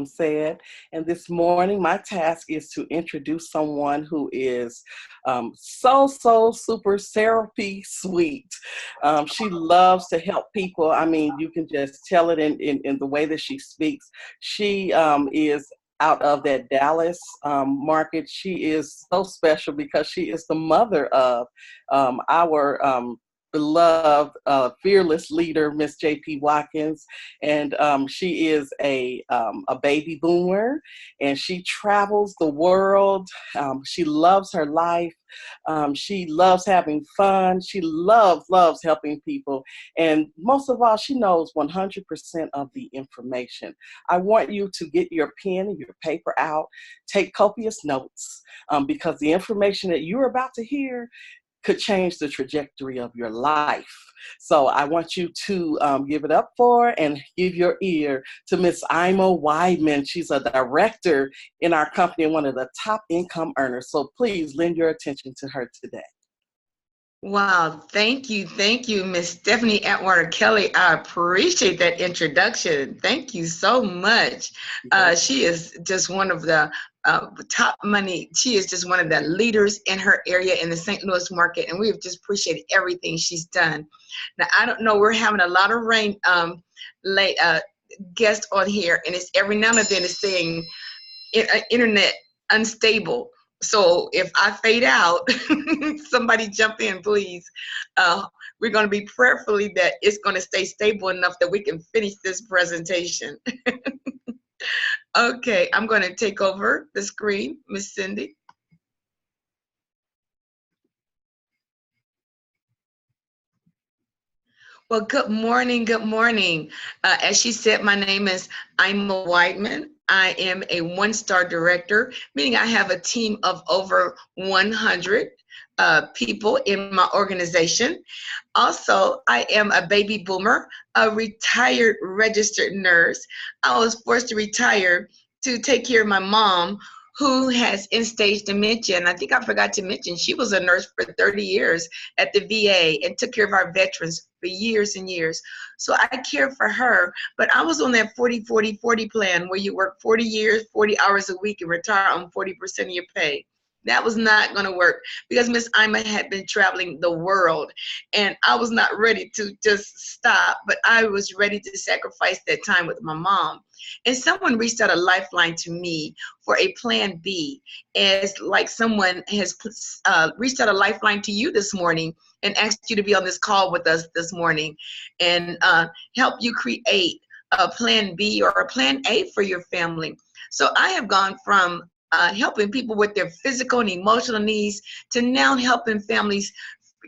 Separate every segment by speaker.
Speaker 1: said. And this morning, my task is to introduce someone who is so super therapy sweet. She loves to help people. I mean, you can just tell it in the way that she speaks. She is out of that Dallas market. She is so special because she is the mother of our beloved fearless leader, Miss J.P. Watkins, and she is a baby boomer, and she travels the world. She loves her life. She loves having fun. She loves helping people, and most of all, she knows 100% of the information. I want you to get your pen and your paper out, take copious notes, because the information that you're about to hear could change the trajectory of your life. So I want you to give it up for and give your ear to Miss Ima Weidman. She's a director in our company and one of the top income earners. So please lend your attention to her today.
Speaker 2: Wow, thank you, Miss Stephanie Atwater Kelly. I appreciate that introduction. Thank you so much. She is just one of the top money. She is just one of the leaders in her area in the St. Louis market, and we have just appreciated everything she's done. Now, I don't know, we're having a lot of rain late guests on here, and it's every now and then it's saying internet unstable. So if I fade out, somebody jump in, please. We're going to be prayerfully that it's going to stay stable enough that we can finish this presentation. Okay, I'm going to take over the screen, Miss Cindy. Well, good morning, good morning. As she said, my name is Ima Weidman. I am a one-star director, meaning I have a team of over 100 people in my organization. Also, I am a baby boomer, a retired registered nurse. I was forced to retire to take care of my mom, who has end-stage dementia. And I think I forgot to mention, she was a nurse for 30 years at the VA and took care of our veterans for years and years. So I cared for her, but I was on that 40-40-40 plan where you work 40 years, 40 hours a week and retire on 40% of your pay. That was not going to work because Miss Ima had been traveling the world, and I was not ready to just stop, but I was ready to sacrifice that time with my mom. And someone reached out a lifeline to me for a plan B, as like someone has reached out a lifeline to you this morning and asked you to be on this call with us this morning and help you create a plan B or a plan A for your family. So I have gone from helping people with their physical and emotional needs to now helping families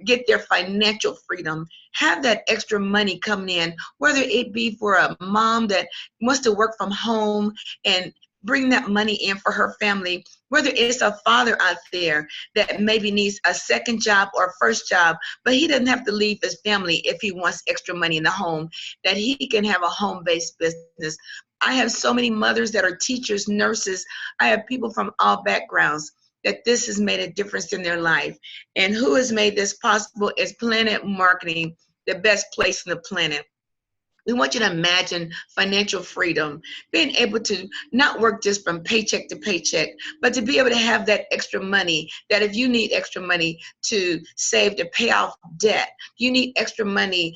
Speaker 2: get their financial freedom, have that extra money coming in, whether it be for a mom that wants to work from home and bring that money in for her family, whether it's a father out there that maybe needs a second job or a first job, but he doesn't have to leave his family if he wants extra money in the home, that he can have a home-based business. I have so many mothers that are teachers, nurses. I have people from all backgrounds that this has made a difference in their life. And who has made this possible is Planet Marketing, the best place on the planet. We want you to imagine financial freedom, being able to not work just from paycheck to paycheck, but to be able to have that extra money, that if you need extra money to save to pay off debt, you need extra money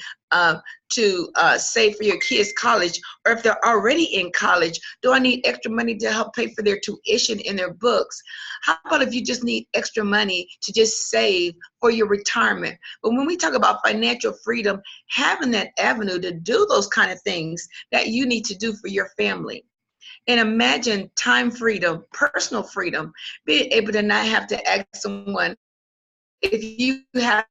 Speaker 2: to save for your kids' college, or if they're already in college, do I need extra money to help pay for their tuition in their books? How about if you just need extra money to just save for your retirement? But when we talk about financial freedom, having that avenue to do those kind of things that you need to do for your family. And imagine time freedom, personal freedom, being able to not have to ask someone if you have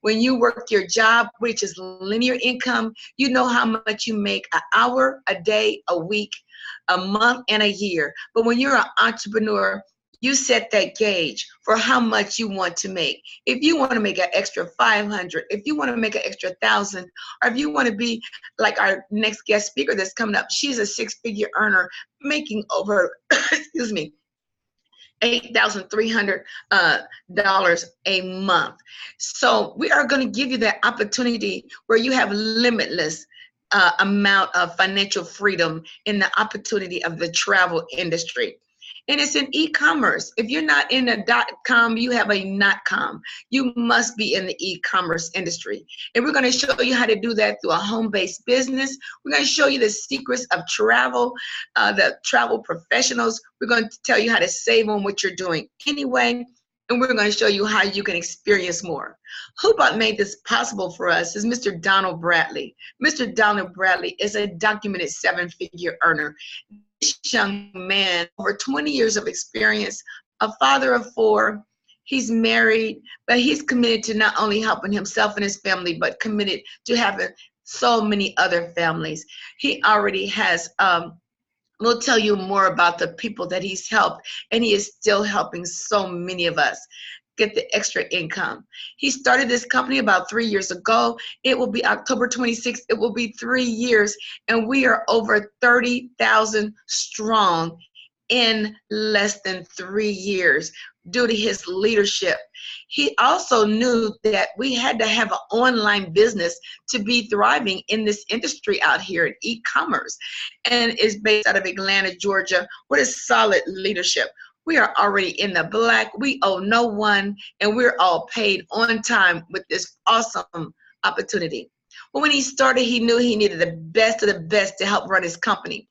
Speaker 2: When you work your job, which is linear income, you know how much you make an hour, a day, a week, a month, and a year. But when you're an entrepreneur, you set that gauge for how much you want to make. If you want to make an extra 500, if you want to make an extra 1,000, or if you want to be like our next guest speaker that's coming up, she's a six-figure earner making over, excuse me, $8,300 a month. So we are going to give you that opportunity where you have limitless amount of financial freedom in the opportunity of the travel industry. And it's in e-commerce. If you're not in a .com, you have a .com. You must be in the e-commerce industry. And we're going to show you how to do that through a home-based business. We're going to show you the secrets of travel, the travel professionals. We're going to tell you how to save on what you're doing anyway. And we're going to show you how you can experience more. Who made this possible for us is Mr. Donald Bradley. Mr. Donald Bradley is a documented seven-figure earner. This young man, over 20 years of experience, a father of 4, he's married, but he's committed to not only helping himself and his family, but committed to having so many other families. He already has, we'll tell you more about the people that he's helped, and he is still helping so many of us get the extra income. He started this company about 3 years ago. It will be October 26th. It will be 3 years, and we are over 30,000 strong in less than 3 years due to his leadership. He also knew that we had to have an online business to be thriving in this industry out here in e-commerce, and is based out of Atlanta, Georgia, with a solid leadership. We are already in the black. We owe no one, and we're all paid on time with this awesome opportunity. But when he started, he knew he needed the best of the best to help run his company.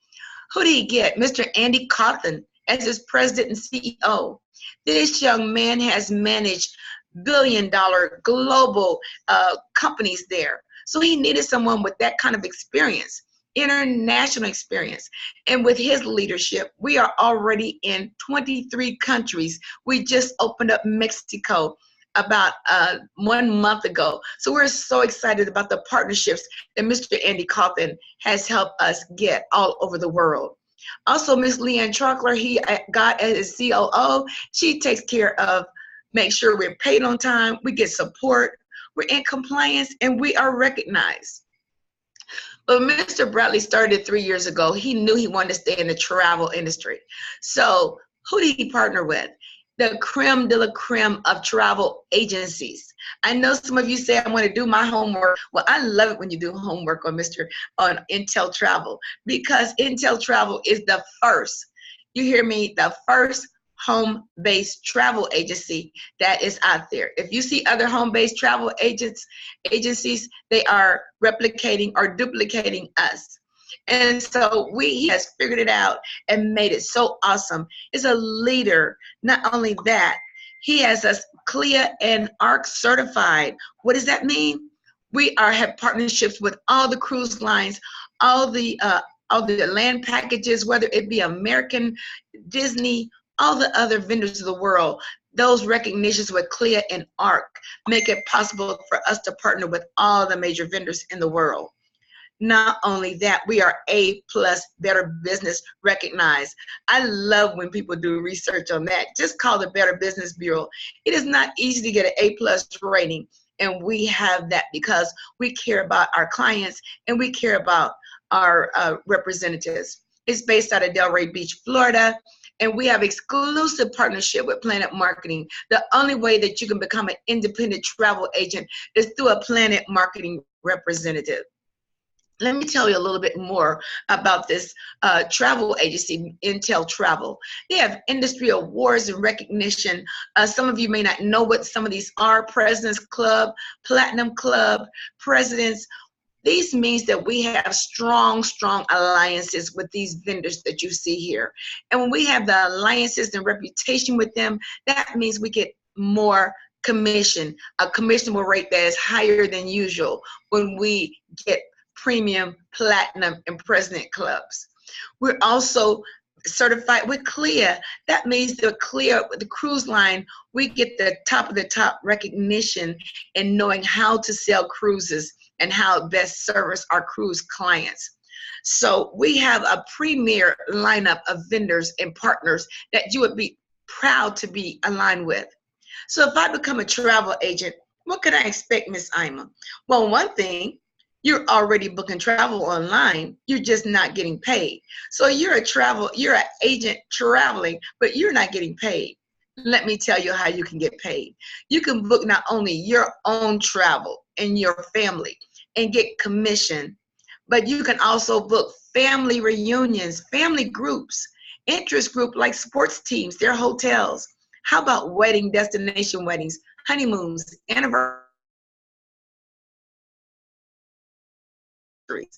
Speaker 2: Who did he get? Mr. Andy Cawthon as his president and CEO. This young man has managed billion-dollar global companies there. So he needed someone with that kind of experience, international experience. And with his leadership, we are already in 23 countries. We just opened up Mexico about 1 month ago. So we're so excited about the partnerships that Mr. Andy Cawthon has helped us get all over the world. Also, Miss Leanne Trockler, he got as his COO. She takes care of, make sure we're paid on time, we get support, we're in compliance, and we are recognized. But Mr. Bradley started 3 years ago. He knew he wanted to stay in the travel industry. So who did he partner with? The creme de la creme of travel agencies. I know some of you say, I want to do my homework. Well, I love it when you do homework on Intel Travel, because Intel Travel is the first, you hear me, the first home-based travel agency that is out there. If you see other home-based travel agencies, they are replicating or duplicating us. And so he has figured it out and made it so awesome. Is a leader. Not only that, he has us CLIA and ARC certified. What does that mean? We have partnerships with all the cruise lines, all the land packages, whether it be American, Disney, all the other vendors of the world. Those recognitions with CLIA and ARC make it possible for us to partner with all the major vendors in the world. Not only that, we are A+ Better Business recognized. I love when people do research on that. Just call the Better Business Bureau. It is not easy to get an A+ rating, and we have that because we care about our clients and we care about our representatives. It's based out of Delray Beach, Florida, and we have exclusive partnership with Planet Marketing. The only way that you can become an independent travel agent is through a Planet Marketing representative. Let me tell you a little bit more about this travel agency, Intel Travel. They have industry awards and recognition. Some of you may not know what some of these are: President's Club, Platinum Club, Presidents. These means that we have strong alliances with these vendors that you see here. And when we have the alliances and reputation with them, that means we get more commission, a commissionable rate that is higher than usual when we get premium, platinum, and president clubs. We're also certified with CLIA. That means the CLIA, the cruise line, we get the top of the top recognition in knowing how to sell cruises and how best service our cruise clients. So we have a premier lineup of vendors and partners that you would be proud to be aligned with. So if I become a travel agent, what can I expect, Miss Ima? Well, one thing, you're already booking travel online. You're just not getting paid. So you're an agent traveling, but you're not getting paid. Let me tell you how you can get paid. You can book not only your own travel and your family and get commission, but you can also book family reunions, family groups, interest group like sports teams, their hotels. How about wedding, destination weddings, honeymoons, anniversaries,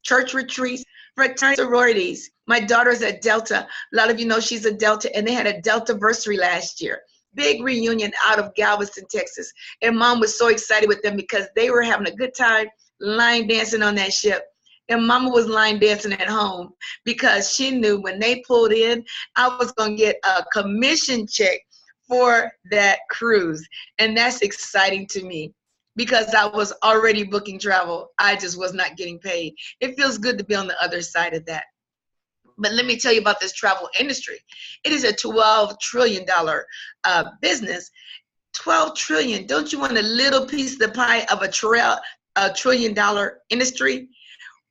Speaker 2: church retreats, fraternity sororities. My daughter's at Delta. A lot of you know she's a Delta, and they had a Deltaversary last year. Big reunion out of Galveston, Texas. And Mom was so excited with them because they were having a good time line dancing on that ship. And Mama was line dancing at home because she knew when they pulled in, I was going to get a commission check for that cruise. And that's exciting to me because I was already booking travel. I just was not getting paid. It feels good to be on the other side of that. But let me tell you about this travel industry. It is a $12 trillion business. 12 trillion. Don't you want a little piece of the pie of a $1 trillion industry?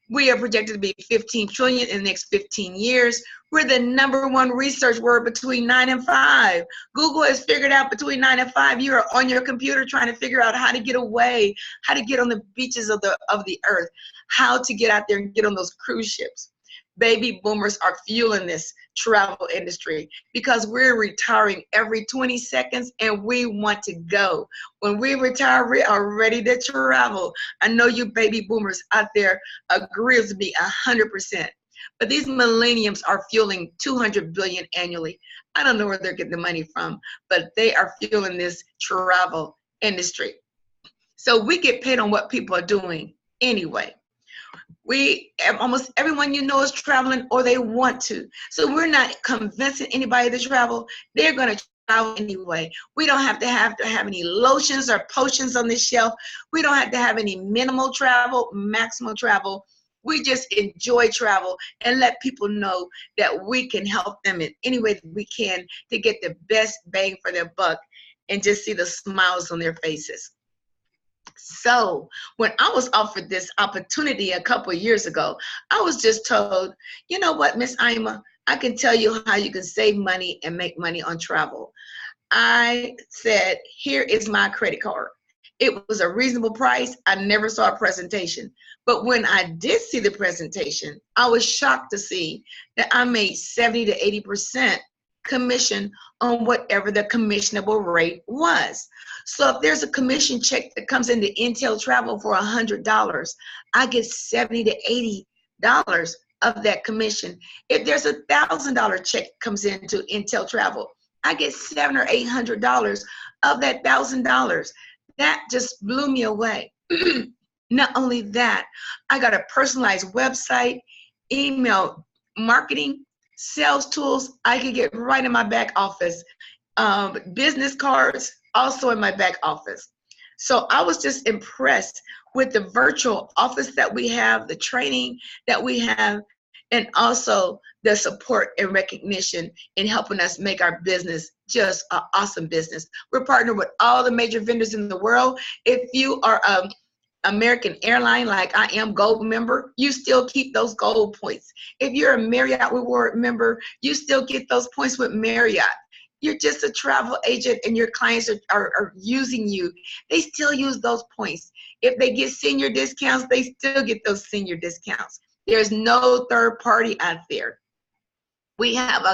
Speaker 2: We are projected to be 15 trillion in the next 15 years. We're the #1 research word between 9 and 5. Google has figured out between 9 and 5, you are on your computer trying to figure out how to get away, how to get on the beaches of the earth, how to get out there and get on those cruise ships. Baby boomers are fueling this travel industry because we're retiring every 20 seconds and we want to go. When we retire, we are ready to travel. I know you baby boomers out there agree with me 100%. But these millenniums are fueling 200 billion annually. I don't know where they're getting the money from, but they are fueling this travel industry. So we get paid on what people are doing anyway. Almost everyone you know is traveling or they want to. So we're not convincing anybody to travel. They're going to travel anyway. We don't have to have any lotions or potions on the shelf. We don't have to have any minimal travel, maximal travel. We just enjoy travel and let people know that we can help them in any way that we can to get the best bang for their buck and just see the smiles on their faces. So when I was offered this opportunity a couple of years ago, I was just told, you know what, Miss Ima, I can tell you how you can save money and make money on travel. I said, here is my credit card. It was a reasonable price. I never saw a presentation. But when I did see the presentation, I was shocked to see that I made 70 to 80% commission on whatever the commissionable rate was. So if there's a commission check that comes into Intel Travel for $100, I get $70 to $80 of that commission. If there's a $1,000 check comes into Intel Travel, I get $700 or $800 of that $1,000. That just blew me away. Not only that, I got a personalized website, email marketing, sales tools I could get right in my back office, business cards also in my back office. So I was just impressed with the virtual office that we have, the training that we have, and also the support and recognition in helping us make our business just an awesome business. We're partnered with all the major vendors in the world. If you are American Airline, like I am, Gold member, you still keep those gold points. If you're a Marriott Reward member, you still get those points with Marriott. You're just a travel agent and your clients are using you. They still use those points. If they get senior discounts, they still get those senior discounts. There's no third party out there. We have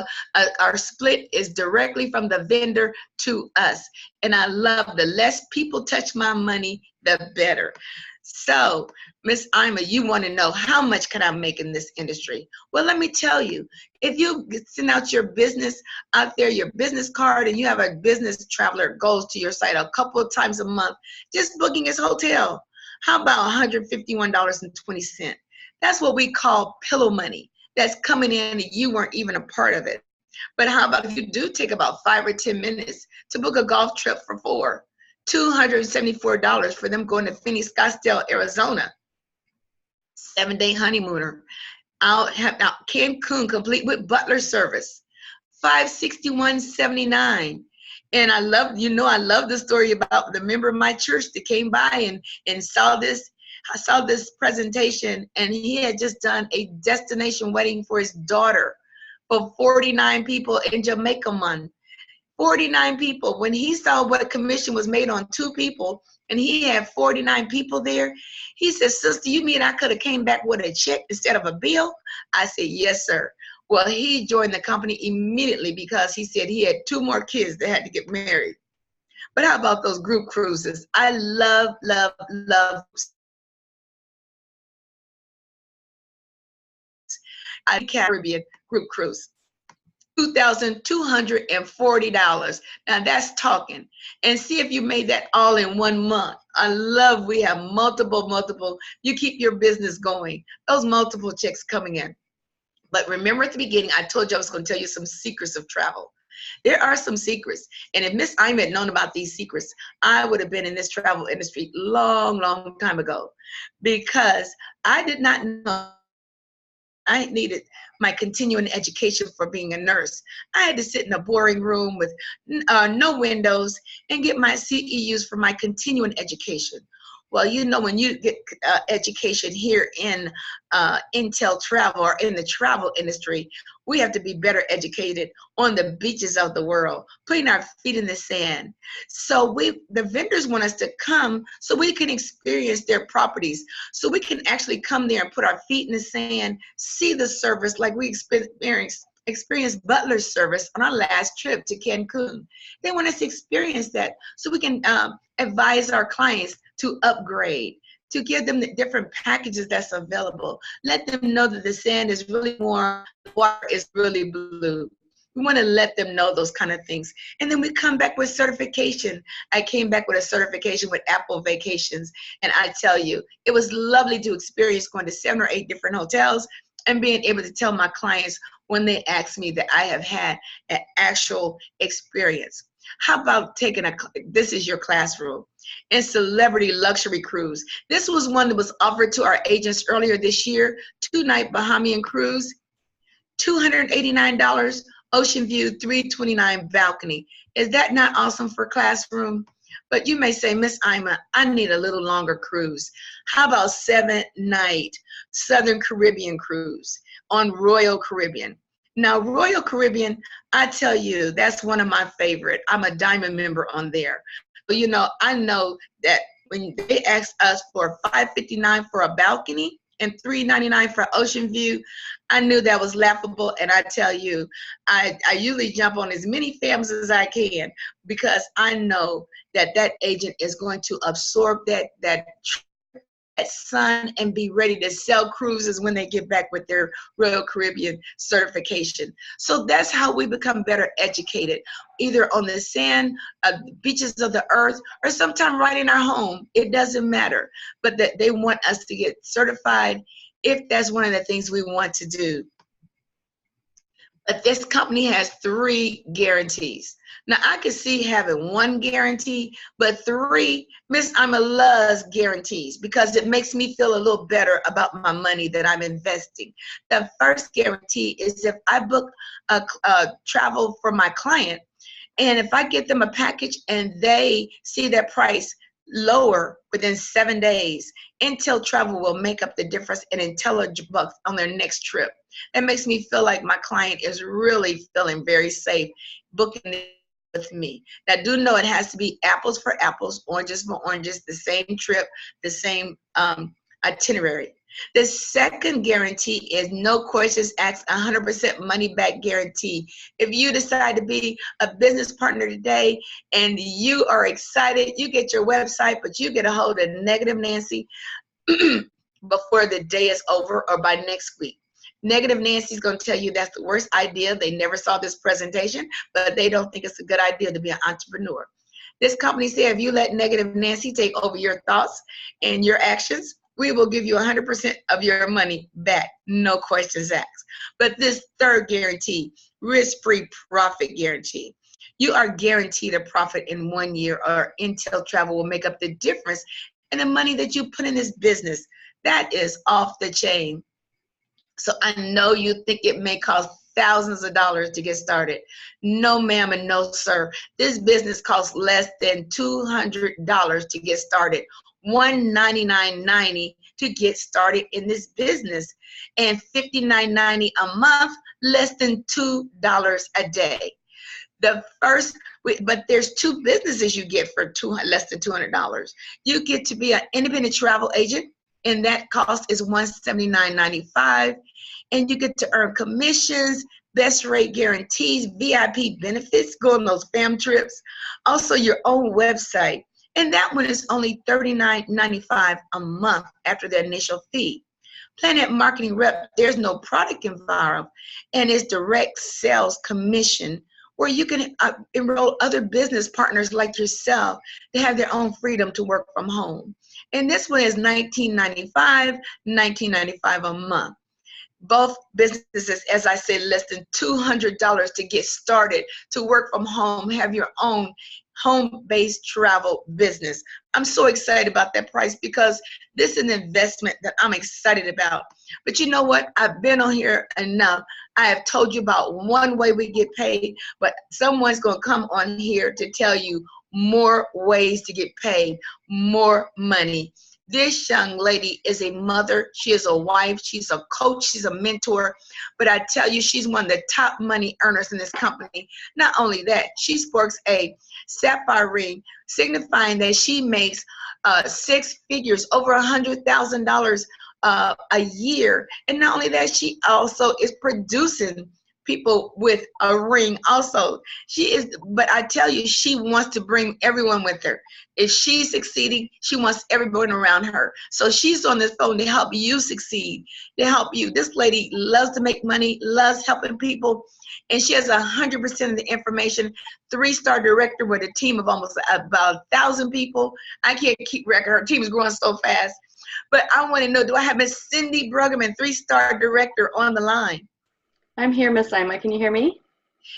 Speaker 2: our split is directly from the vendor to us. And I love the less people touch my money, the better. So, Miss Ima, you want to know how much can I make in this industry? Well, let me tell you, if you send out your business out there, your business card, and you have a business traveler goes to your site a couple of times a month, just booking his hotel, how about $151.20? That's what we call pillow money. That's coming in and you weren't even a part of it. But how about if you do take about 5 or 10 minutes to book a golf trip for 4? $274 for them going to Phoenix, Scottsdale, Arizona. 7-day honeymooner. Out Cancun, complete with butler service. $561.79. And I love the story about the member of my church that came by and saw this. I saw this presentation, and he had just done a destination wedding for his daughter for 49 people in Jamaica month. 49 people. When he saw what commission was made on 2 people, and he had 49 people there, he said, "Sister, you mean I could have came back with a check instead of a bill?" I said, "Yes, sir." Well, he joined the company immediately because he said he had 2 more kids that had to get married. But how about those group cruises? I love, love, love a Caribbean group cruise. $2,240. Now that's talking. And see if you made that all in 1 month. I love we have multiple. You keep your business going. Those multiple checks coming in. But remember at the beginning, I told you I was going to tell you some secrets of travel. There are some secrets. And if Miss Ima had known about these secrets, I would have been in this travel industry long time ago, because I did not know I needed my continuing education for being a nurse. I had to sit in a boring room with no windows and get my CEUs for my continuing education. Well, you know, when you get education here in Intel Travel or in the travel industry, we have to be better educated on the beaches of the world, putting our feet in the sand. So the vendors want us to come so we can experience their properties, so we can actually come there and put our feet in the sand, see the service like we experienced butler service on our last trip to Cancun. They want us to experience that so we can advise our clients to upgrade, to give them the different packages that's available. Let them know that the sand is really warm, the water is really blue. We want to let them know those kind of things. And then we come back with certification. I came back with a certification with Apple Vacations. And I tell you, it was lovely to experience going to 7 or 8 different hotels and being able to tell my clients when they ask me that I have had an actual experience. How about this is your classroom, and celebrity luxury cruise. This was one that was offered to our agents earlier this year, 2-night Bahamian cruise, $289, ocean view, $329 balcony. Is that not awesome for classroom? But you may say, Miss Ima, I need a little longer cruise. How about 7-night Southern Caribbean cruise on Royal Caribbean? Now, Royal Caribbean, I tell you, that's one of my favorite. I'm a diamond member on there. But you know, I know that when they asked us for $559 for a balcony and $399 for ocean view, I knew that was laughable. And I tell you, I usually jump on as many families as I can, because I know that agent is going to absorb that sun and be ready to sell cruises when they get back with their Royal Caribbean certification. So that's how we become better educated, either on the sand, beaches of the earth, or sometime right in our home. It doesn't matter, but that they want us to get certified if that's one of the things we want to do. But this company has 3 guarantees. Now, I could see having 1 guarantee, but 3, Miss Ima loves guarantees because it makes me feel a little better about my money that I'm investing. The first guarantee is if I book a travel for my client, and if I get them a package and they see that price lower within 7 days, Intel Travel will make up the difference in $1 on their next trip. That makes me feel like my client is really feeling very safe booking it with me. Now, do know it has to be apples for apples, oranges for oranges, the same trip, the same itinerary. The second guarantee is no questions asked, 100% money back guarantee. If you decide to be a business partner today and you are excited, you get your website, but you get a hold of Negative Nancy before the day is over or by next week. Negative Nancy's going to tell you that's the worst idea. They never saw this presentation, but they don't think it's a good idea to be an entrepreneur. This company said if you let Negative Nancy take over your thoughts and your actions, we will give you 100% of your money back, no questions asked. But this third guarantee, risk-free profit guarantee. You are guaranteed a profit in 1 year, or Intel Travel will make up the difference in the money that you put in this business. That is off the chain. So I know you think it may cost thousands of dollars to get started. No, ma'am, and no, sir. This business costs less than $200 to get started. $199.90 to get started in this business, and $59.90 a month, less than $2 a day. But there's two businesses you get for less than $200. You get to be an independent travel agent, and that cost is $179.95. And you get to earn commissions, best rate guarantees, VIP benefits, go on those fam trips, also your own website. And that one is only $39.95 a month after the initial fee. Planet Marketing Rep, there's no product involved, and it's direct sales commission, where you can enroll other business partners like yourself to have their own freedom to work from home. And this one is $19.95 a month. Both businesses, as I say, less than $200 to get started, to work from home, have your own home-based travel business. I'm so excited about that price because this is an investment that I'm excited about. But you know what? I've been on here enough. I have told you about one way we get paid, but someone's going to come on here to tell you more ways to get paid, more money. This young lady is a mother, she is a wife, she's a coach, she's a mentor, but I tell you, she's one of the top money earners in this company. Not only that, she sports a sapphire ring, signifying that she makes 6 figures, over $100,000 a year. And not only that, she also is producing people with a ring also. But I tell you, she wants to bring everyone with her. If she's succeeding, she wants everyone around her. So she's on this phone to help you succeed, to help you. This lady loves to make money, loves helping people, and she has 100% of the information. 3-star director with a team of almost about 1,000 people. I can't keep record. Her team is growing so fast. But I want to know, do I have Miss Cindy Bruggeman, 3-star director, on the line?
Speaker 3: I'm here, Miss Ima. Can you hear me?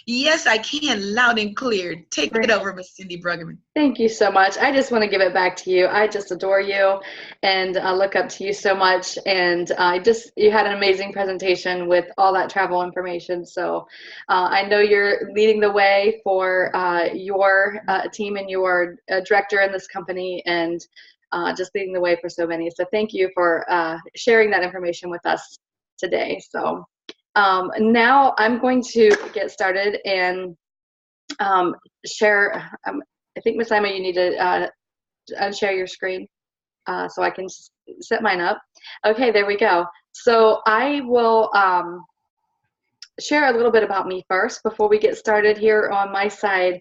Speaker 2: Yes, I can, loud and clear. Take
Speaker 3: Great.
Speaker 2: it over, Miss Cindy Bruggeman.
Speaker 3: Thank you so much. I just want to give it back to you. I just adore you, and I look up to you so much. And you had an amazing presentation with all that travel information. So I know you're leading the way for your team, and you are a director in this company, and just leading the way for so many. So thank you for sharing that information with us today. So now I'm going to get started and share. I think, Ms. Ima, you need to unshare your screen so I can set mine up. Okay, there we go. So I will share a little bit about me first before we get started here on my side.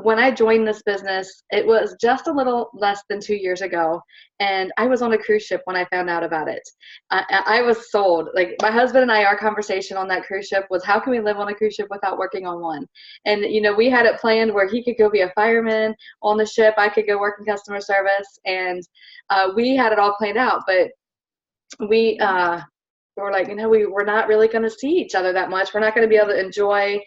Speaker 3: When I joined this business, it was just a little less than 2 years ago, and I was on a cruise ship when I found out about it. I was sold. Like, my husband and I, our conversation on that cruise ship was, how can we live on a cruise ship without working on one? And, you know, we had it planned where he could go be a fireman on the ship, I could go work in customer service, and we had it all planned out. But we were like, you know, we're not really going to see each other that much. We're not going to be able to enjoy,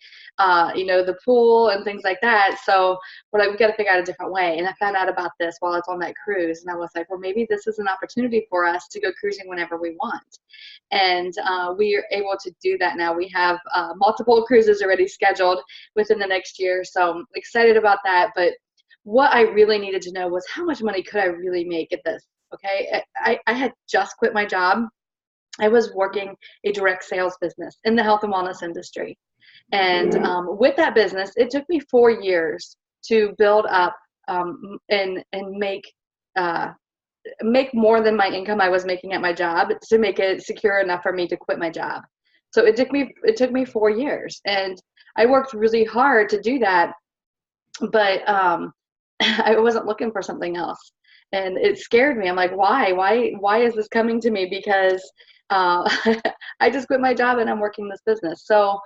Speaker 3: you know, the pool and things like that. So we're like, we got to figure out a different way. And I found out about this while I was on that cruise. And I was like, well, maybe this is an opportunity for us to go cruising whenever we want. And we are able to do that now. We have multiple cruises already scheduled within the next year. So I'm excited about that. But what I really needed to know was, how much money could I really make at this? Okay. I had just quit my job. I was working a direct sales business in the health and wellness industry. And with that business, it took me 4 years to build up and make more than my income I was making at my job, to make it secure enough for me to quit my job. So it took me 4 years, and I worked really hard to do that, but I wasn't looking for something else. And it scared me. I'm like, why is this coming to me? Because I just quit my job and I'm working this business. So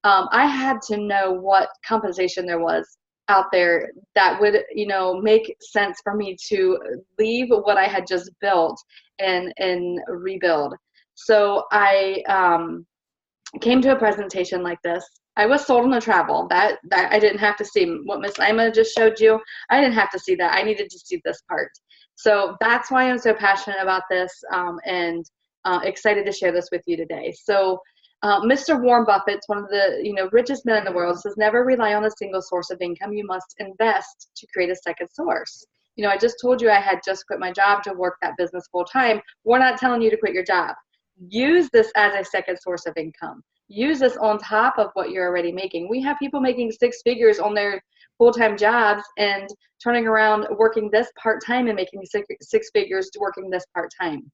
Speaker 3: I had to know what compensation there was out there that would, you know, make sense for me to leave what I had just built and rebuild. So I came to a presentation like this I was sold on the travel. That I didn't have to see what Miss Ima just showed you. I didn't have to see that. I needed to see this part. So that's why I'm so passionate about this, and excited to share this with you today. So Mr. Warren Buffett's one of the richest men in the world, says never rely on a single source of income. You must invest to create a second source. I just told you I had just quit my job to work that business full time. We're not telling you to quit your job. Use this as a second source of income. Use this on top of what you're already making. We have people making 6 figures on their full-time jobs and turning around working this part-time and making six figures working this part-time.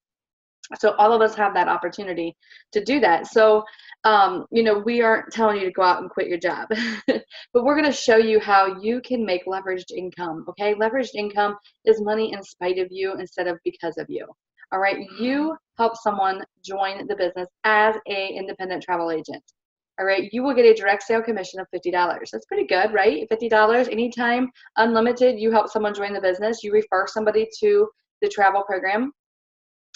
Speaker 3: So all of us have that opportunity to do that. So, we aren't telling you to go out and quit your job, but we're going to show you how you can make leveraged income. Okay. Leveraged income is money in spite of you instead of because of you. All right. You help someone join the business as a independent travel agent. All right. You will get a direct sale commission of $50. That's pretty good, right? $50 anytime, unlimited. You help someone join the business. You refer somebody to the travel program,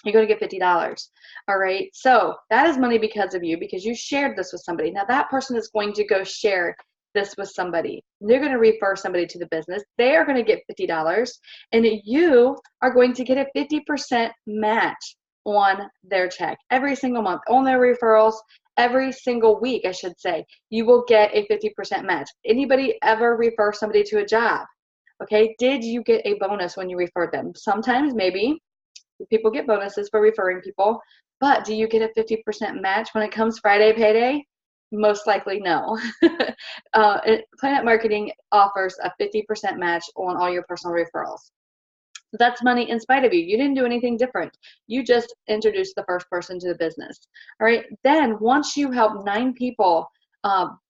Speaker 3: you're going to get $50. All right. So that is money because of you, because you shared this with somebody. Now that person is going to go share this with somebody. They're going to refer somebody to the business. They are going to get $50, and you are going to get a 50% match on their check every single month, on their referrals. Every single week, I should say, you will get a 50% match. Anybody ever refer somebody to a job? Okay. Did you get a bonus when you referred them? Sometimes, maybe. People get bonuses for referring people, but do you get a 50% match when it comes Friday payday? Most likely no. Planet Marketing offers a 50% match on all your personal referrals. So that's money in spite of you. You didn't do anything different. You just introduced the first person to the business. All right. Then once you help 9 people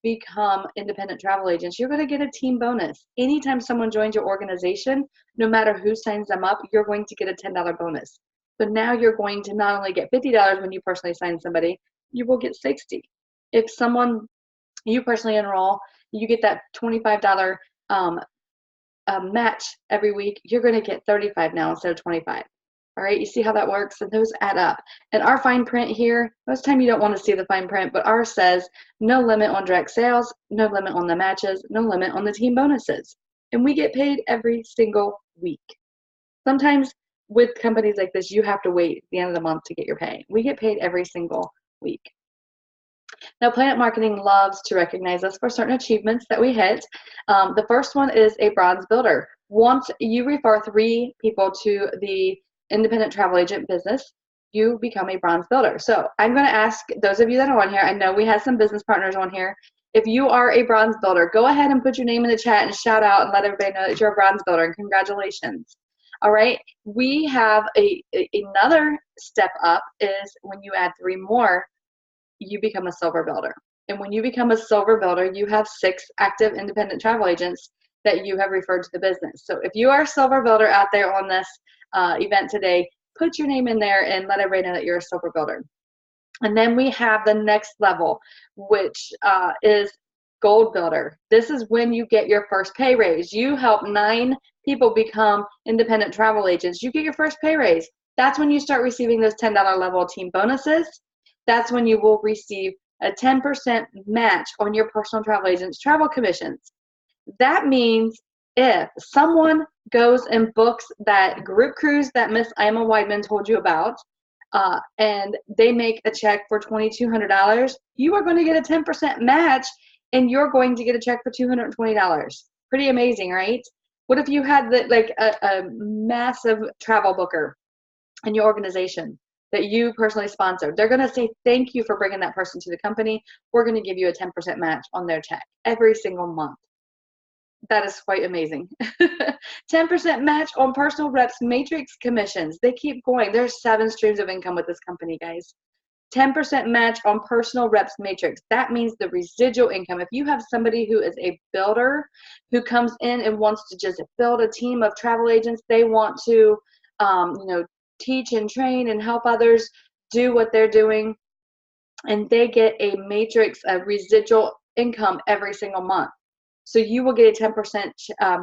Speaker 3: become independent travel agents, you're going to get a team bonus. Anytime someone joins your organization, no matter who signs them up, you're going to get a $10 bonus. So now you're going to not only get $50 when you personally sign somebody, you will get $60. If someone you personally enroll, you get that $25 match every week, you're going to get $35 now instead of $25. All right, you see how that works? And those add up. And our fine print here, most of the time you don't want to see the fine print, but ours says no limit on direct sales, no limit on the matches, no limit on the team bonuses. And we get paid every single week. Sometimes with companies like this, you have to wait the end of the month to get your pay. We get paid every single week. Now, Planet Marketing loves to recognize us for certain achievements that we hit. The first one is a bronze builder. Once you refer 3 people to the independent travel agent business, you become a bronze builder. So I'm going to ask those of you that are on here, I know we have some business partners on here. If you are a bronze builder, go ahead and put your name in the chat and shout out and let everybody know that you're a bronze builder, and congratulations. All right. We have another step up is when you add 3 more, you become a silver builder. And when you become a silver builder, you have 6 active independent travel agents that you have referred to the business. So if you are a silver builder out there on this event today, put your name in there and let everybody know that you're a silver builder. And then we have the next level, which is gold builder. This is when you get your first pay raise. You help 9 people become independent travel agents. You get your first pay raise. That's when you start receiving those $10 level team bonuses. That's when you will receive a 10% match on your personal travel agent's travel commissions. That means if someone goes and books that group cruise that Miss Ima Whiteman told you about, and they make a check for $2,200, you are going to get a 10% match, and you're going to get a check for $220. Pretty amazing, right? What if you had a massive travel booker in your organization that you personally sponsored? They're going to say, thank you for bringing that person to the company. We're going to give you a 10% match on their check every single month. That is quite amazing. 10% match on personal reps matrix commissions. They keep going. There's 7 streams of income with this company, guys. 10% match on personal reps matrix. That means the residual income. If you have somebody who is a builder who comes in and wants to just build a team of travel agents, they want to, teach and train and help others do what they're doing, and they get a matrix of residual income every single month. So you will get a 10%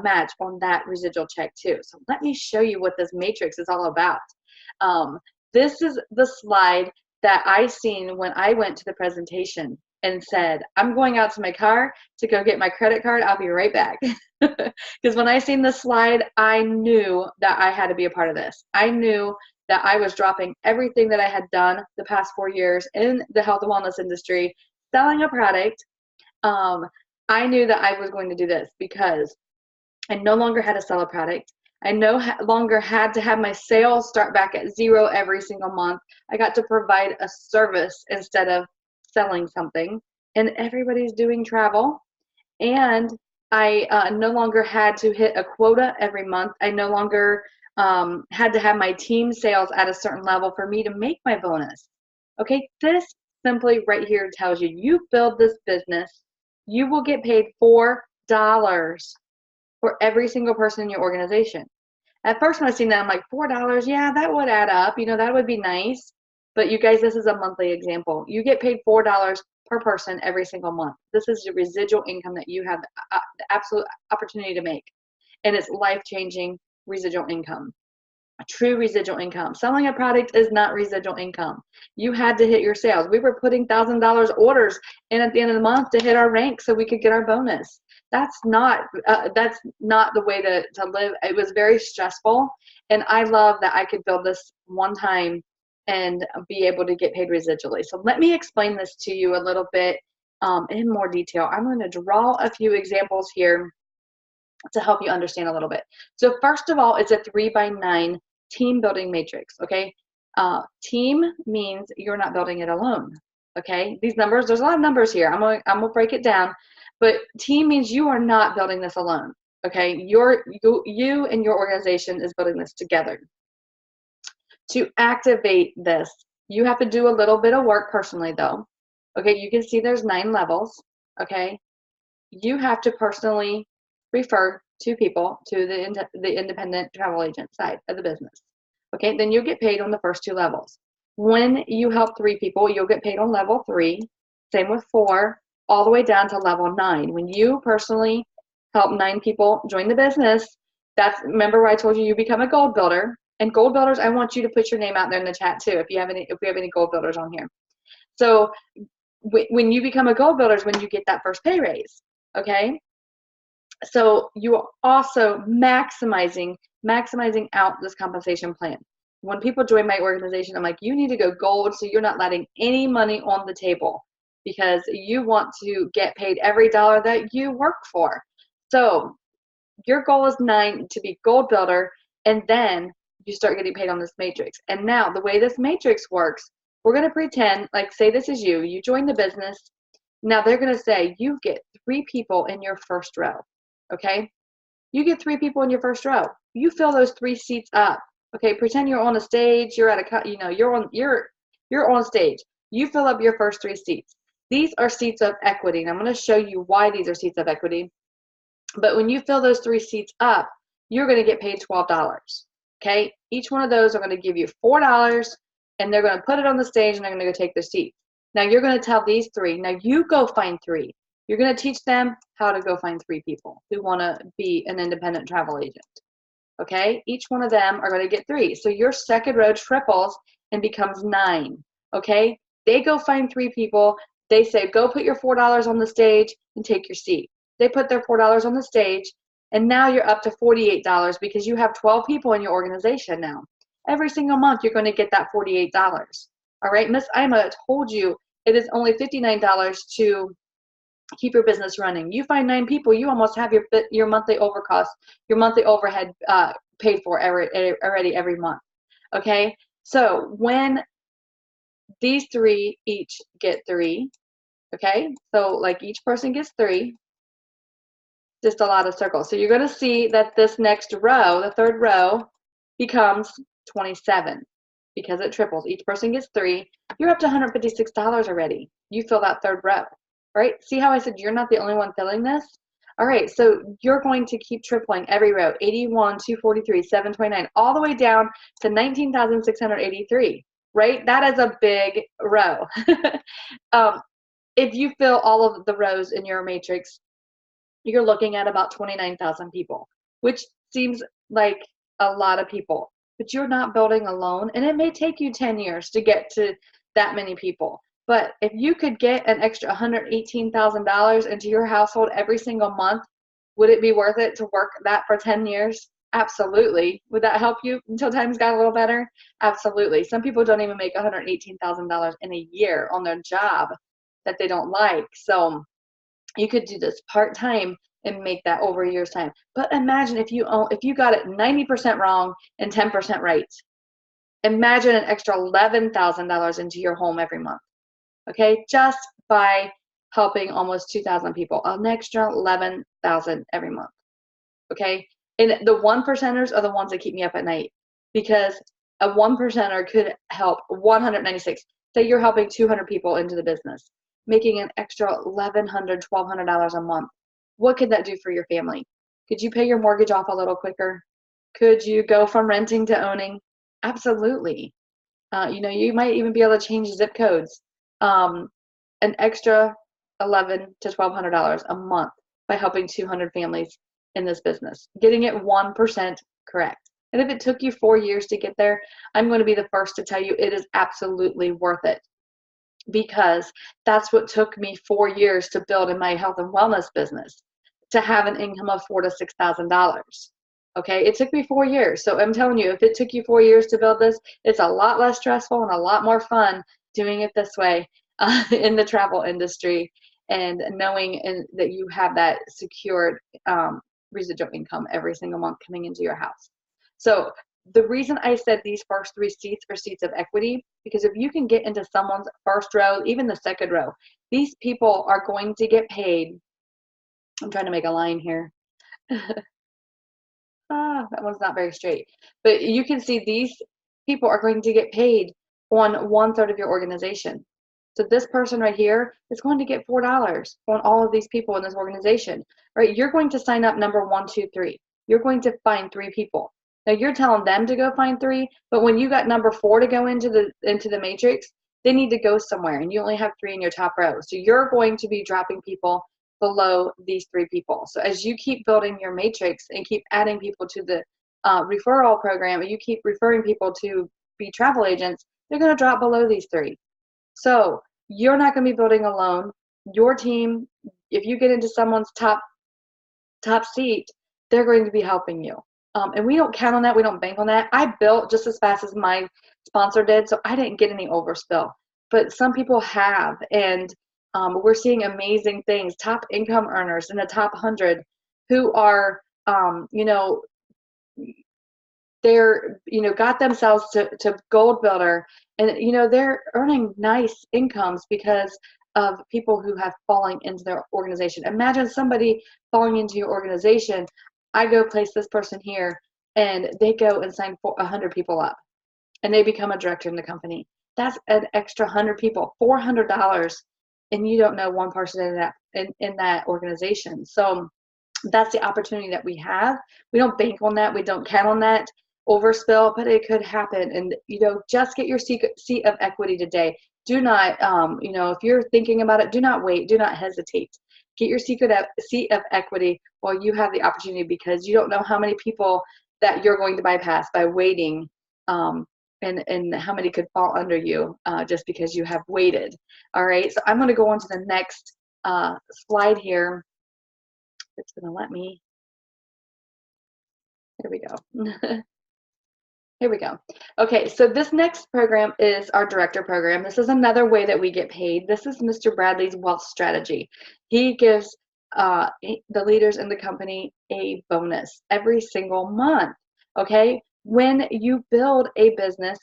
Speaker 3: match on that residual check too. So let me show you what this matrix is all about. This is the slide that I seen when I went to the presentation and said, I'm going out to my car to go get my credit card. I'll be right back. Because when I seen this slide, I knew that I had to be a part of this. I knew that I was dropping everything that I had done the past 4 years in the health and wellness industry, selling a product. I knew that I was going to do this because I no longer had to sell a product. I no longer had to have my sales start back at zero every single month. I got to provide a service instead of selling something. And everybody's doing travel. And I no longer had to hit a quota every month. I no longer had to have my team sales at a certain level for me to make my bonus. Okay, this simply right here tells you, you build this business, you will get paid $4 for every single person in your organization. At first when I seen that, I'm like, $4, yeah, that would add up. That would be nice. But you guys, this is a monthly example. You get paid $4 per person every single month. This is the residual income that you have the absolute opportunity to make. And it's life-changing residual income. True residual income. Selling a product is not residual income. You had to hit your sales. We were putting $1,000 orders in at the end of the month to hit our rank so we could get our bonus. That's not the way to live. It was very stressful, and I love that I could build this one time and be able to get paid residually. So let me explain this to you a little bit in more detail. I'm going to draw a few examples here to help you understand a little bit. So first of all, it's a 3x9 team building matrix, okay? Team means you're not building it alone, okay? These numbers, there's a lot of numbers here. I'm gonna break it down, but team means you are not building this alone, okay? You and your organization is building this together. To activate this, you have to do a little bit of work personally though, okay? You can see there's 9 levels, okay? You have to personally refer 2 people to the independent travel agent side of the business. Okay, then you'll get paid on the first 2 levels. When you help 3 people, you'll get paid on level 3. Same with 4, all the way down to level 9. When you personally help 9 people join the business, remember where I told you you become a gold builder. And gold builders, I want you to put your name out there in the chat too if we have any gold builders on here. So when you become a gold builder is when you get that first pay raise. Okay. So you are also maximizing out this compensation plan. When people join my organization, I'm like, you need to go gold so you're not letting any money on the table because you want to get paid every dollar that you work for. So your goal is 9 to be gold builder, and then you start getting paid on this matrix. And now the way this matrix works, we're going to pretend like, say this is you join the business. Now they're going to say you get 3 people in your first row. Okay, you get 3 people in your first row. You fill those 3 seats up. Okay, pretend you're on a stage. You're at you're on stage. You fill up your first 3 seats. These are seats of equity, and I'm going to show you why these are seats of equity. But when you fill those 3 seats up, you're going to get paid $12. Okay, each one of those are going to give you $4, and they're going to put it on the stage, and they're going to go take their seats. Now you're going to tell these 3. Now you go find 3. You're going to teach them how to go find 3 people who want to be an independent travel agent. Okay, each one of them are going to get 3. So your second row triples and becomes 9. Okay, they go find 3 people. They say, go put your $4 on the stage and take your seat. They put their $4 on the stage, and now you're up to $48 because you have 12 people in your organization now. Every single month, you're going to get that $48. All right, Miss Ima told you it is only $59 to keep your business running. You find 9 people, you almost have your monthly monthly overhead paid for already every month. Okay, so when these 3 each get 3, okay, so like each person gets 3, just a lot of circles. So you're going to see that this next row, the third row, becomes 27 because it triples. Each person gets 3. You're up to $156 already. You fill that third row. Right? See how I said you're not the only one filling this? All right, so you're going to keep tripling every row, 81, 243, 729, all the way down to 19,683, right? That is a big row. If you fill all of the rows in your matrix, you're looking at about 29,000 people, which seems like a lot of people, but you're not building alone, and it may take you 10 years to get to that many people. But if you could get an extra $118,000 into your household every single month, would it be worth it to work that for 10 years? Absolutely. Would that help you until times got a little better? Absolutely. Some people don't even make $118,000 in a year on their job that they don't like. So you could do this part-time and make that over a year's time. But imagine if you got it 90% wrong and 10% right. Imagine an extra $11,000 into your home every month. Okay, just by helping almost 2,000 people, an extra 11,000 every month. Okay, and the 1%ers are the ones that keep me up at night, because a 1%er could help 196. Say you're helping 200 people into the business, making an extra $1,100, $1,200 a month. What could that do for your family? Could you pay your mortgage off a little quicker? Could you go from renting to owning? Absolutely. You might even be able to change zip codes. An extra $1,100 to $1,200 a month by helping 200 families in this business, getting it 1% correct. And if it took you 4 years to get there, I'm going to be the first to tell you it is absolutely worth it, because that's what took me 4 years to build in my health and wellness business, to have an income of $4,000 to $6,000. Okay, it took me 4 years. So I'm telling you, if it took you 4 years to build this, it's a lot less stressful and a lot more fun doing it this way in the travel industry, and knowing that you have that secured residual income every single month coming into your house. So the reason I said these first 3 seats are seats of equity, because if you can get into someone's first row, even the second row, these people are going to get paid. I'm trying to make a line here. That one's not very straight. But you can see these people are going to get paid on 1/3 of your organization. So this person right here is going to get $4 on all of these people in this organization, right? You're going to sign up number 1, 2, 3. You're going to find 3 people. Now you're telling them to go find 3, but when you got number 4 to go into the matrix, they need to go somewhere, and you only have 3 in your top row. So you're going to be dropping people below these 3 people. So as you keep building your matrix and keep adding people to the referral program, and you keep referring people to be travel agents, they're going to drop below these 3. So you're not going to be building alone. Your team, if you get into someone's top seat, they're going to be helping you. And we don't count on that. We don't bank on that. I built just as fast as my sponsor did, so I didn't get any overspill. But some people have, and we're seeing amazing things. Top income earners in the top 100 who are, they're, got themselves to Gold Builder, and, they're earning nice incomes because of people who have fallen into their organization. Imagine somebody falling into your organization. I go place this person here, and they go and sign 100 people up, and they become a director in the company. That's an extra 100 people, $400, and you don't know one person in that organization. So that's the opportunity that we have. We don't bank on that. We don't count on that overspill, but it could happen. And, just get your seat of equity today. Do not, if you're thinking about it, do not wait. Do not hesitate. Get your seat of equity while you have the opportunity, because you don't know how many people that you're going to bypass by waiting, and how many could fall under you just because you have waited. All right, so I'm going to go on to the next slide here. It's going to let me. Here we go. Here we go. Okay, so this next program is our director program. This is another way that we get paid. This is Mr. Bradley's wealth strategy. He gives the leaders in the company a bonus every single month. Okay, when you build a business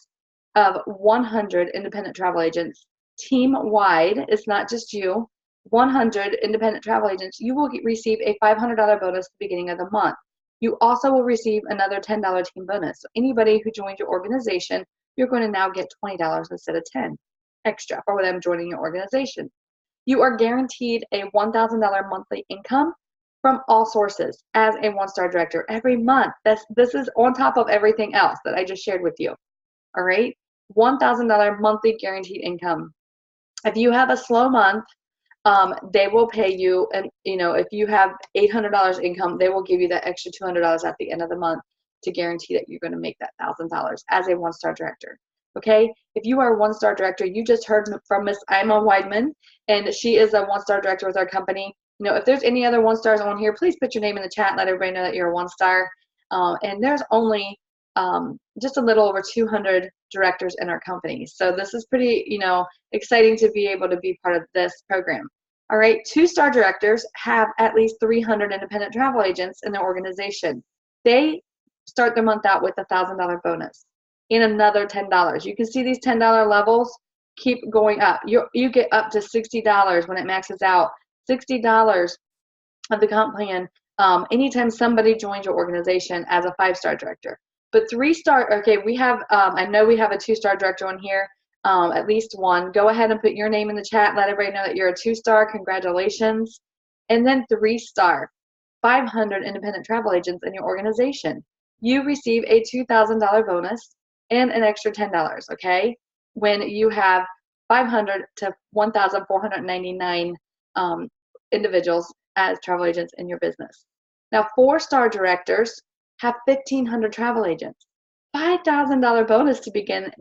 Speaker 3: of 100 independent travel agents, team-wide, it's not just you, 100 independent travel agents, you will receive a $500 bonus at the beginning of the month. You also will receive another $10 team bonus. So anybody who joins your organization, you're going to now get $20 instead of $10 extra for them joining your organization. You are guaranteed a $1,000 monthly income from all sources as a one-star director every month. This is on top of everything else that I just shared with you. All right, $1,000 monthly guaranteed income. If you have a slow month, they will pay you, and if you have $800 income, they will give you that extra $200 at the end of the month to guarantee that you're going to make that $1,000 as a one-star director. Okay, if you are a one-star director, you just heard from Miss Ima Weidman, and she is a one-star director with our company. If there's any other one-stars on here, please put your name in the chat and let everybody know that you're a one-star. And there's only just a little over 200 directors in our company. So this is pretty, exciting to be able to be part of this program. All right, 2-star directors have at least 300 independent travel agents in their organization. They start their month out with a $1,000 bonus and another $10. You can see these $10 levels keep going up. You get up to $60 when it maxes out. $60 of the comp plan anytime somebody joins your organization as a 5-star director. But 3-star, okay, we have, I know we have a 2-star director on here, at least one. Go ahead and put your name in the chat. Let everybody know that you're a 2-star. Congratulations. And then 3-star, 500 independent travel agents in your organization. You receive a $2,000 bonus and an extra $10, okay, when you have 500 to 1,499 individuals as travel agents in your business. Now, 4-star directors have 1,500 travel agents. $5,000 bonus to begin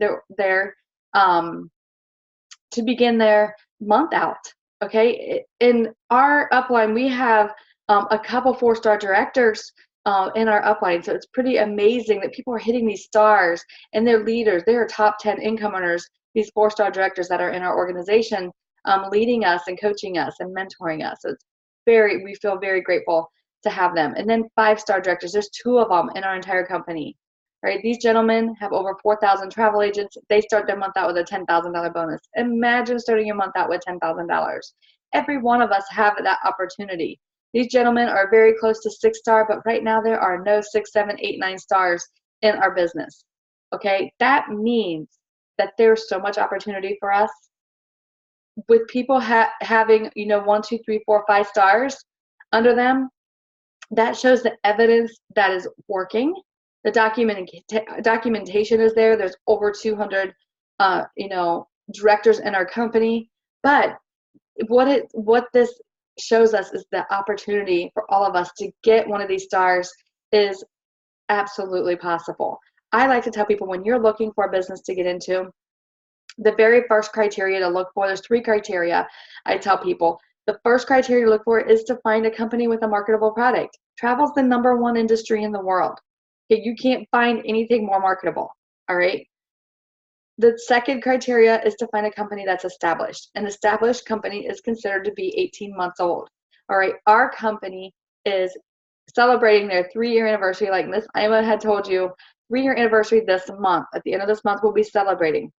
Speaker 3: their month out. Okay, in our upline, we have a couple 4-star directors in our upline, so it's pretty amazing that people are hitting these stars and they're leaders. They are top 10 income earners. These 4-star directors that are in our organization, leading us and coaching us and mentoring us. So we feel very grateful to have them. And then 5-star directors, there's 2 of them in our entire company. Right? These gentlemen have over 4,000 travel agents. They start their month out with a $10,000 bonus. Imagine starting your month out with $10,000. Every one of us have that opportunity. These gentlemen are very close to 6-star, but right now there are no 6, 7, 8, 9 stars in our business. Okay, that means that there's so much opportunity for us. With people having 1, 2, 3, 4, 5 stars under them, that shows the evidence that is working. The documentation is there. There's over 200, directors in our company. But what this shows us is the opportunity for all of us to get one of these stars is absolutely possible. I like to tell people, when you're looking for a business to get into, the very first criteria to look for, there's 3 criteria I tell people. The first criteria to look for is to find a company with a marketable product. Travel's the #1 industry in the world. Okay, you can't find anything more marketable, all right? The second criteria is to find a company that's established. An established company is considered to be 18 months old, all right? Our company is celebrating their 3-year anniversary, like Miss Ima had told you, 3-year anniversary this month. At the end of this month, we'll be celebrating.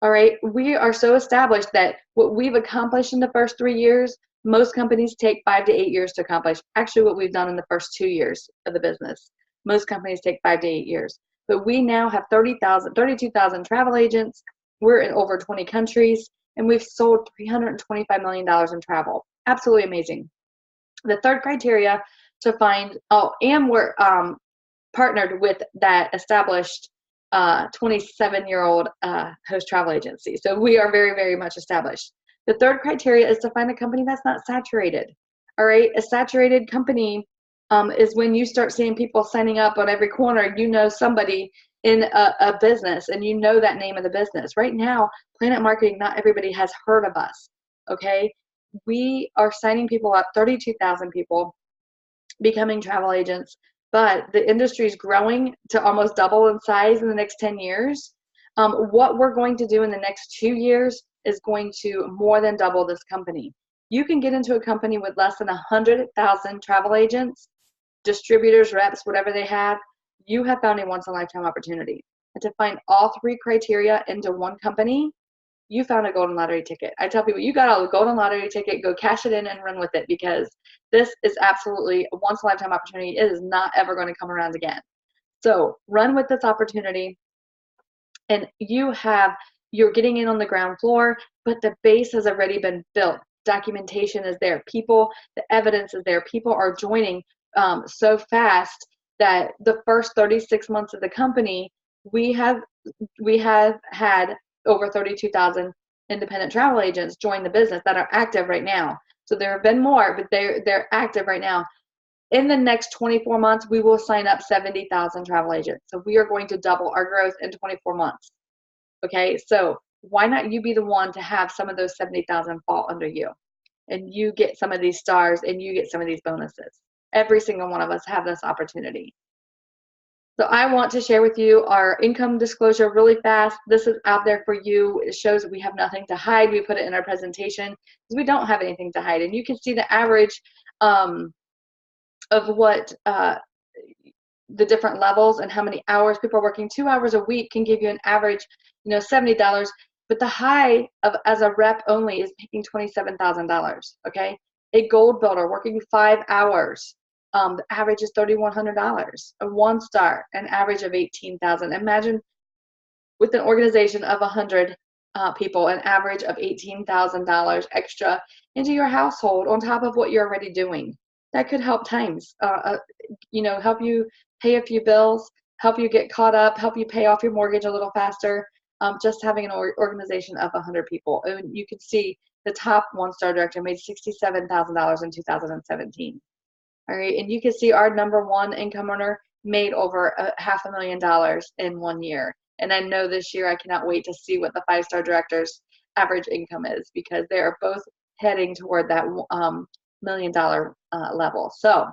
Speaker 3: All right, we are so established that what we've accomplished in the first 3 years, most companies take 5 to 8 years to accomplish. Actually, what we've done in the first 2 years of the business, most companies take 5 to 8 years. But we now have 32,000 travel agents. We're in over 20 countries, and we've sold $325 million in travel. Absolutely amazing. The third criteria to find, and we're partnered with that established 27-year-old host travel agency. So we are very, very much established. The third criteria is to find a company that's not saturated. All right, a saturated company is when you start seeing people signing up on every corner. You know somebody in a business, and you know that name of the business. Right now, Planet Marketing, not everybody has heard of us. Okay, we are signing people up, 32,000 people becoming travel agents. But the industry is growing to almost double in size in the next 10 years. What we're going to do in the next 2 years is going to more than double this company. You can get into a company with less than 100,000 travel agents, distributors, reps, whatever they have. You have found a once-in-a-lifetime opportunity. And to find all 3 criteria into one company, you found a golden lottery ticket. I tell people, you got a golden lottery ticket, go cash it in and run with it, because this is absolutely a once-in-a-lifetime opportunity. It is not ever going to come around again. So run with this opportunity, and you're getting in on the ground floor, but the base has already been built. Documentation is there. The evidence is there. People are joining so fast that the first 36 months of the company, we have had over 32,000 independent travel agents join the business that are active right now. So there have been more, but they're active right now. In the next 24 months, we will sign up 70,000 travel agents. So we are going to double our growth in 24 months. Okay, so why not you be the one to have some of those 70,000 fall under you, and you get some of these stars and you get some of these bonuses? Every single one of us have this opportunity. So I want to share with you our income disclosure really fast. This is out there for you. It shows that we have nothing to hide. We put it in our presentation because we don't have anything to hide. And you can see the average of what the different levels and how many hours people are working. 2 hours a week can give you an average, $70. But the high of as a rep only is making $27,000. Okay, a gold builder working 5 hours. The average is $3,100. A 1-star, an average of $18,000. Imagine with an organization of 100 people, an average of $18,000 extra into your household on top of what you're already doing. That could help times, help you pay a few bills, help you get caught up, help you pay off your mortgage a little faster. Just having an organization of 100 people. And you can see the top 1-star director made $67,000 in 2017. All right, and you can see our number 1 income earner made over $500,000 in 1 year. And I know this year I cannot wait to see what the 5-star directors' average income is, because they are both heading toward that $1 million level. So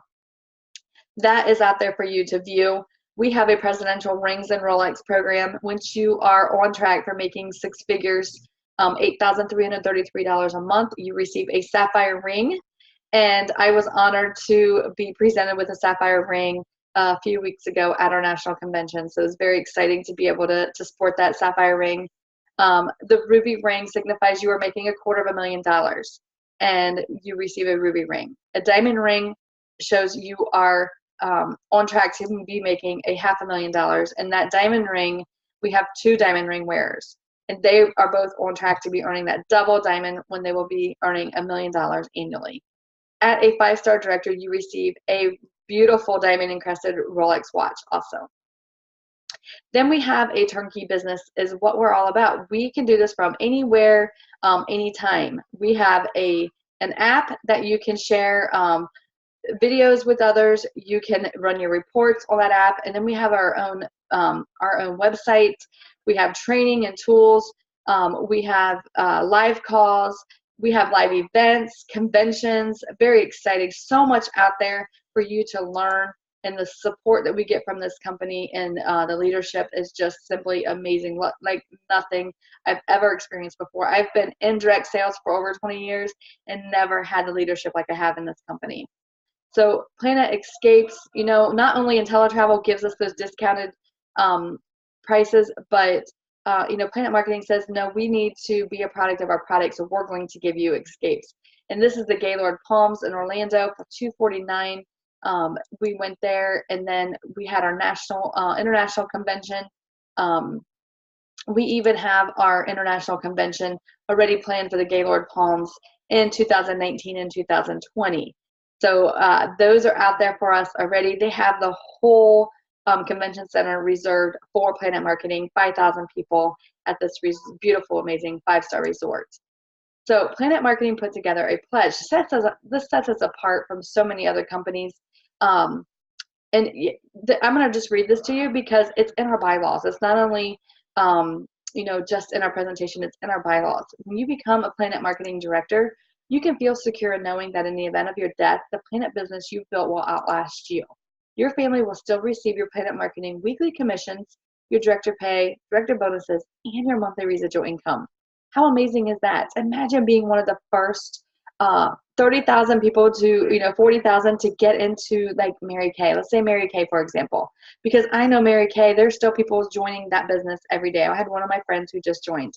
Speaker 3: that is out there for you to view. We have a presidential rings and Rolex program. Once you are on track for making 6 figures, $8,333 a month, you receive a sapphire ring. And I was honored to be presented with a sapphire ring a few weeks ago at our national convention. So it was very exciting to be able to sport that sapphire ring. The ruby ring signifies you are making $250,000 and you receive a ruby ring. A diamond ring shows you are on track to be making $500,000. And that diamond ring, we have 2 diamond ring wearers. And they are both on track to be earning that double diamond when they will be earning $1 million annually. At a 5-star director, you receive a beautiful diamond encrusted Rolex watch also. Then we have a turnkey business is what we're all about. We can do this from anywhere, anytime. We have an app that you can share videos with others. You can run your reports on that app. And then we have our own website. We have training and tools. We have live calls. We have live events, conventions, very exciting. So much out there for you to learn, and the support that we get from this company and the leadership is just simply amazing, like nothing I've ever experienced before. I've been in direct sales for over 20 years and never had the leadership like I have in this company. So Planet Escapes, not only IntelliTravel gives us those discounted prices, but Planet Marketing says, no, we need to be a product of our product, so we're going to give you Escapes. And this is the Gaylord Palms in Orlando for $249. We went there, and then we had our international convention. We even have our international convention already planned for the Gaylord Palms in 2019 and 2020. So those are out there for us already. They have the whole convention center reserved for Planet Marketing, 5,000 people at this beautiful, amazing 5-star resort. So Planet Marketing put together a pledge. This sets us apart from so many other companies. And I'm going to just read this to you because it's in our bylaws. It's not only just in our presentation, it's in our bylaws. When you become a Planet Marketing director, you can feel secure in knowing that in the event of your death, the Planet business you've built will outlast you. Your family will still receive your Planet Marketing weekly commissions, your director pay, director bonuses, and your monthly residual income. How amazing is that? Imagine being one of the first 30,000 people to, 40,000 to get into like Mary Kay. Let's say Mary Kay, for example, because I know Mary Kay, there's still people joining that business every day. I had one of my friends who just joined.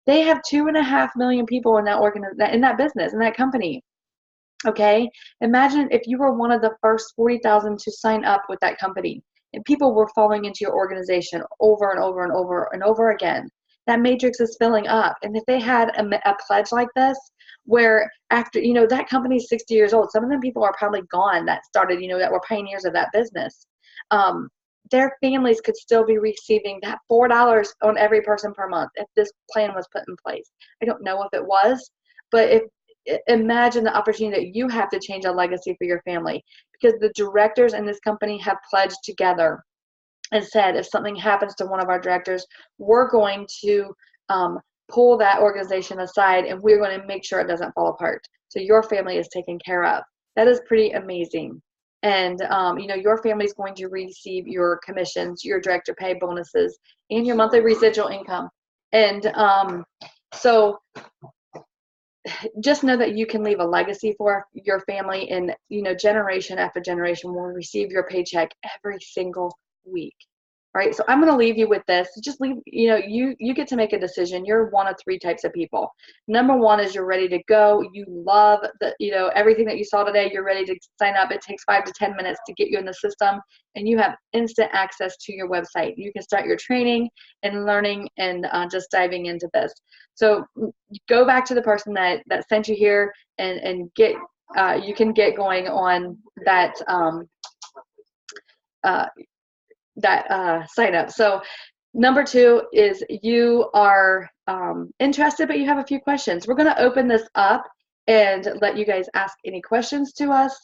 Speaker 3: They have 2.5 million people in that business, in that company. Okay, imagine if you were one of the first 40,000 to sign up with that company, and people were falling into your organization over and over and over and over again. That matrix is filling up. And if they had a pledge like this, where after, that company is 60 years old, some of them people are probably gone that started, that were pioneers of that business. Their families could still be receiving that $4 on every person per month if this plan was put in place. I don't know if it was, but imagine the opportunity that you have to change a legacy for your family, because the directors in this company have pledged together and said, if something happens to one of our directors, we're going to pull that organization aside and we're going to make sure it doesn't fall apart. So your family is taken care of. That is pretty amazing. And, your family is going to receive your commissions, your director pay bonuses, and your monthly residual income. And so just know that you can leave a legacy for your family, and, generation after generation will receive your paycheck every single week. Right. So I'm going to leave you with this. Just leave, you get to make a decision. You're one of three types of people. Number one is you're ready to go. You love everything that you saw today. You're ready to sign up. It takes 5 to 10 minutes to get you in the system, and you have instant access to your website. You can start your training and learning and just diving into this. So go back to the person that sent you here and get, you can get going on that, sign up. So number two is you are interested, but you have a few questions. We're going to open this up and let you guys ask any questions to us.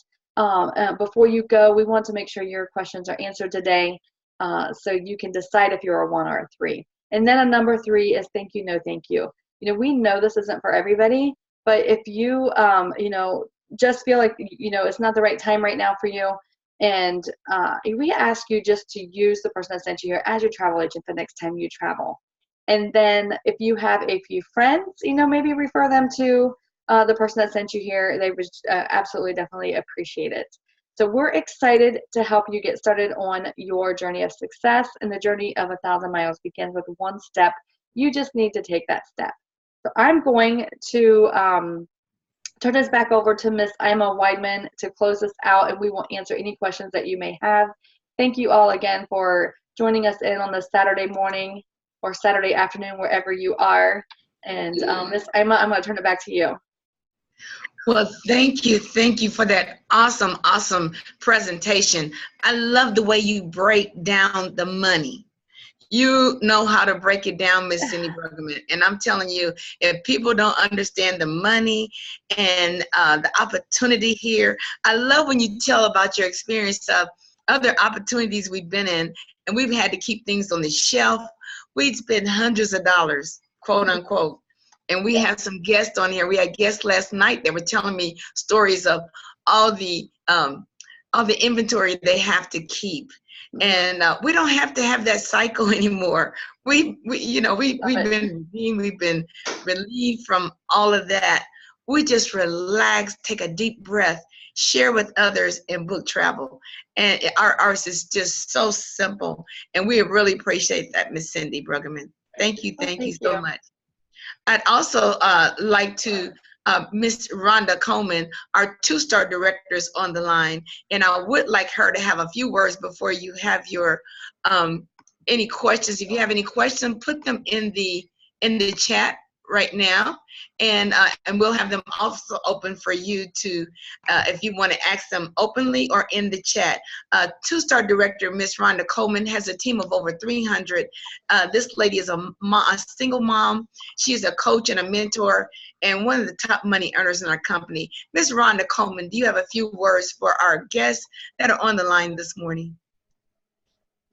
Speaker 3: Before you go, we want to make sure your questions are answered today, so you can decide if you're a 1 or a 3. And then a number 3 is thank you, no thank you. We know this isn't for everybody, but if you, just feel like, it's not the right time right now for you, and we ask you just to use the person that sent you here as your travel agent the next time you travel. And then if you have a few friends, maybe refer them to the person that sent you here. They would absolutely, definitely appreciate it. So we're excited to help you get started on your journey of success. And the journey of 1,000 miles begins with one step. You just need to take that step. So I'm going to turn this back over to Miss Ima Weidman to close this out, and we will answer any questions that you may have. Thank you all again for joining us in on this Saturday morning or Saturday afternoon, wherever you are. And Miss Ima, I'm going to turn it back to you.
Speaker 2: Well, thank you. Thank you for that awesome, awesome presentation. I love the way you break down the money. You know how to break it down, Miss Cindy Bruggeman. And I'm telling you, if people don't understand the money and the opportunity here, I love when you tell about your experience of other opportunities we've been in, and we've had to keep things on the shelf. We'd spend hundreds of dollars, quote unquote. And we had some guests on here. We had guests last night that were telling me stories of all the inventory they have to keep. And we don't have to have that cycle anymore. We've been relieved from all of that. We just relax, take a deep breath, share with others, and book travel. And ours is just so simple. And we really appreciate that, Miss Cindy Bruggeman. Thank you so much. I'd also like to Miss Rhonda Coleman, our 2-star directors on the line, and I would like her to have a few words before you have your any questions. If you have any questions, put them in the chat right now, and we'll have them also open for you to if you want to ask them openly or in the chat. 2-star director Miss Rhonda Coleman has a team of over 300. This lady is a single mom. She is a coach and a mentor, and one of the top money earners in our company. Miss Rhonda Coleman, do you have a few words for our guests that are on the line this morning?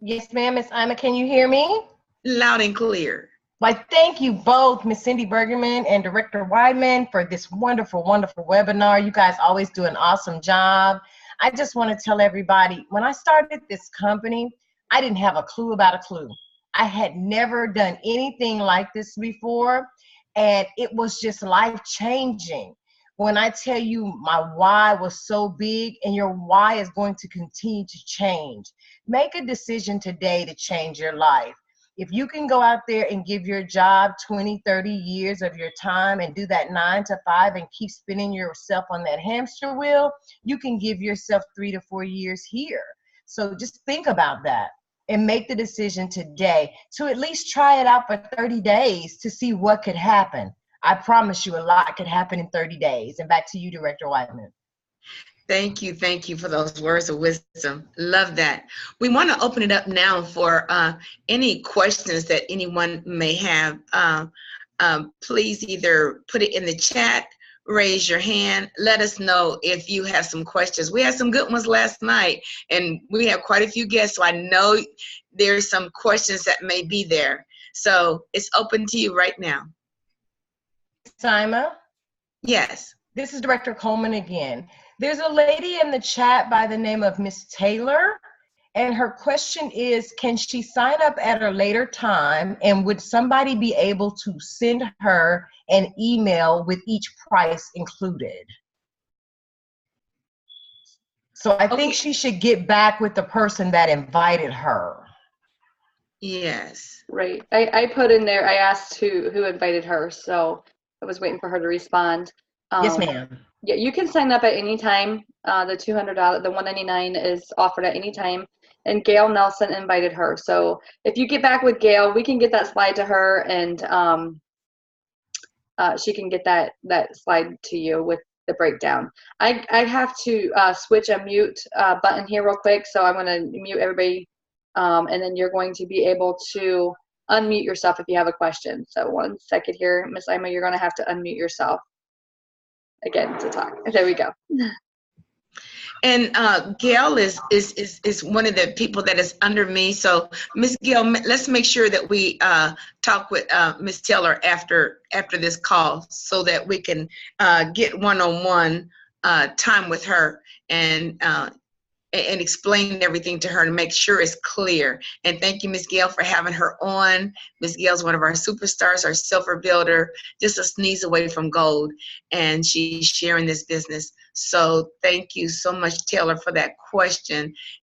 Speaker 4: Yes, ma'am. Miss Ima, can you hear me?
Speaker 2: Loud and clear.
Speaker 4: Well, thank you both, Miss Cindy Bruggeman and Director Weidman, for this wonderful, wonderful webinar. You guys always do an awesome job. I just want to tell everybody, when I started this company, I didn't have a clue about a clue. I had never done anything like this before, and it was just life-changing. When I tell you my why was so big, and your why is going to continue to change. Make a decision today to change your life. If you can go out there and give your job 20, 30 years of your time and do that 9 to 5 and keep spinning yourself on that hamster wheel, you can give yourself 3 to 4 years here. So just think about that and make the decision today to at least try it out for 30 days to see what could happen. I promise you a lot could happen in 30 days. And back to you, Director Weidman.
Speaker 2: Thank you for those words of wisdom. Love that. We want to open it up now for any questions that anyone may have. Please either put it in the chat, raise your hand, let us know if you have some questions. We had some good ones last night, and we have quite a few guests, so I know there's some questions that may be there. So it's open to you right now.
Speaker 4: Sima,
Speaker 2: Yes.
Speaker 4: this is Director Coleman again. There's a lady in the chat by the name of Miss Taylor, and her question is, can she sign up at a later time, and would somebody be able to send her an email with each price included? So I think she should get back with the person that invited her.
Speaker 2: Yes.
Speaker 3: Right. I put in there, I asked who invited her, so I was waiting for her to respond.
Speaker 4: Yes, ma'am.
Speaker 3: Yeah, you can sign up at any time. The $200, the $199 is offered at any time. And Gail Nelson invited her. So if you get back with Gail, we can get that slide to her, and she can get that slide to you with the breakdown. I have to switch a mute button here real quick, so I'm going to mute everybody, and then you're going to be able to unmute yourself if you have a question. So 1 second here, Miss Ima, you're going to have to unmute yourself again to talk. There we go.
Speaker 2: And Gail is one of the people that is under me. So Miss Gail, let's make sure that we talk with Miss Taylor after this call, so that we can get one-on-one time with her and explain everything to her to make sure it's clear. And thank you, Miss Gail, for having her on. Miss Gail's one of our superstars, our silver builder, just a sneeze away from gold, and she's sharing this business. So thank you so much, Taylor, for that question.